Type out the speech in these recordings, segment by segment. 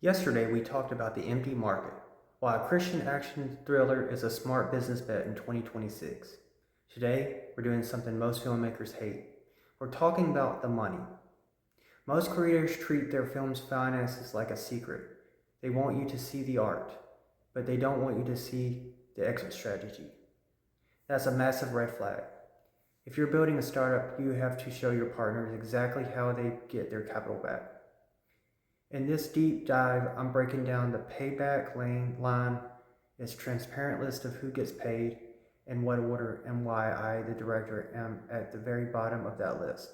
Yesterday, we talked about the empty market, why a Christian action thriller is a smart business bet in 2026. Today, we're doing something most filmmakers hate. We're talking about the money. Most creators treat their film's finances like a secret. They want you to see the art, but they don't want you to see the exit strategy. That's a massive red flag. If you're building a startup, you have to show your partners exactly how they get their capital back. In this deep dive, I'm breaking down the Payback Line, its transparent list of who gets paid, in what order, and why I, the director, am at the very bottom of that list.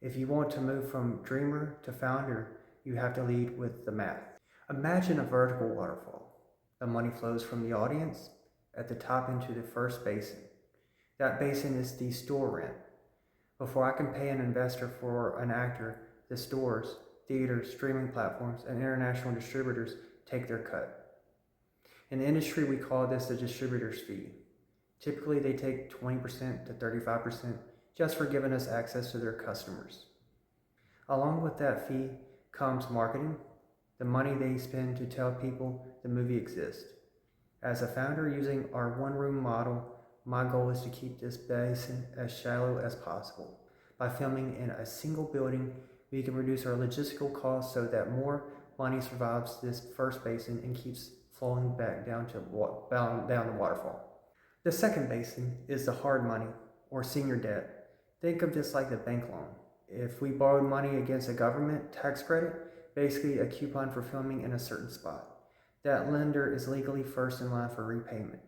If you want to move from dreamer to founder, you have to lead with the math. Imagine a vertical waterfall. The money flows from the audience at the top into the first basin. That basin is the store rent. Before I can pay an investor for an actor, the stores, theaters, streaming platforms, and international distributors take their cut. In the industry, we call this the distributor's fee. Typically, they take 20% to 35% just for giving us access to their customers. Along with that fee comes marketing, the money they spend to tell people the movie exists. As a founder using our one-room model, my goal is to keep this basin as shallow as possible. By filming in a single building, we can reduce our logistical costs so that more money survives this first basin and keeps flowing back down the waterfall. The second basin is the hard money, or senior debt. Think of this like the bank loan. If we borrowed money against a government tax credit, basically a coupon for filming in a certain spot, that lender is legally first in line for repayment.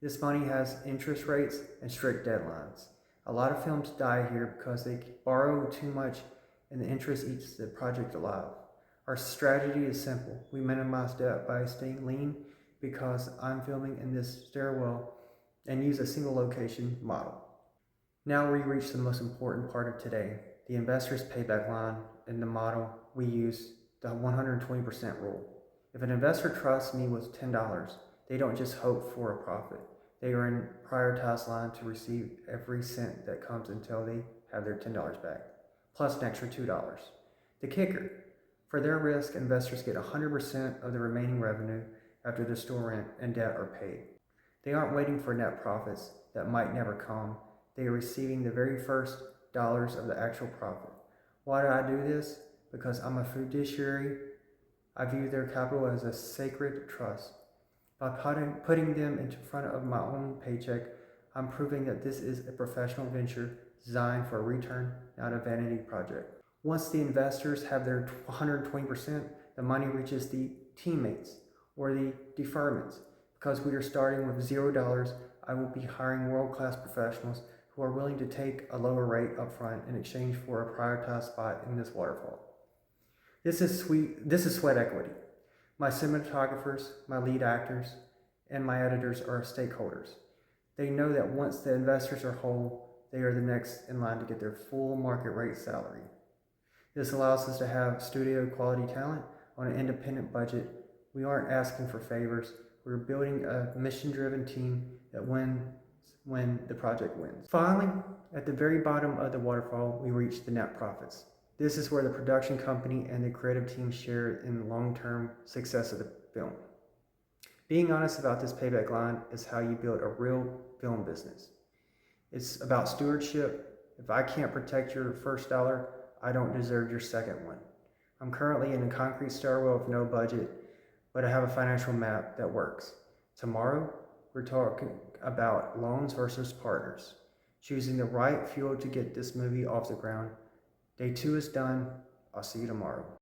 This money has interest rates and strict deadlines. A lot of films die here because they borrow too much and the interest eats the project alive. Our strategy is simple. We minimize debt by staying lean because I'm filming in this stairwell and use a single location model. Now we reach the most important part of today, the investor's payback line. In the model, we use the 120% rule. If an investor trusts me with $10, they don't just hope for a profit. They are in prioritized line to receive every cent that comes until they have their $10 back, plus an extra $2. The kicker, for their risk, investors get 100% of the remaining revenue after the store rent and debt are paid. They aren't waiting for net profits that might never come. They are receiving the very first dollars of the actual profit. Why do I do this? Because I'm a fiduciary. I view their capital as a sacred trust. By putting them in front of my own paycheck, I'm proving that this is a professional venture designed for a return, not a vanity project. Once the investors have their 120%, the money reaches the teammates or the deferments. Because we are starting with $0, I will be hiring world-class professionals who are willing to take a lower rate upfront in exchange for a prioritized spot in this waterfall. This is sweat equity. My cinematographers, my lead actors, and my editors are stakeholders. They know that once the investors are whole, they are the next in line to get their full market rate salary. This allows us to have studio quality talent on an independent budget. We aren't asking for favors. We're building a mission-driven team that wins when the project wins. Finally, at the very bottom of the waterfall, we reach the net profits. This is where the production company and the creative team share in the long-term success of the film. Being honest about this payback line is how you build a real film business. It's about stewardship. If I can't protect your first dollar, I don't deserve your second one. I'm currently in a concrete stairwell with no budget, but I have a financial map that works. Tomorrow, we're talking about loans versus partners, choosing the right fuel to get this movie off the ground. Day 2 is done. I'll see you tomorrow.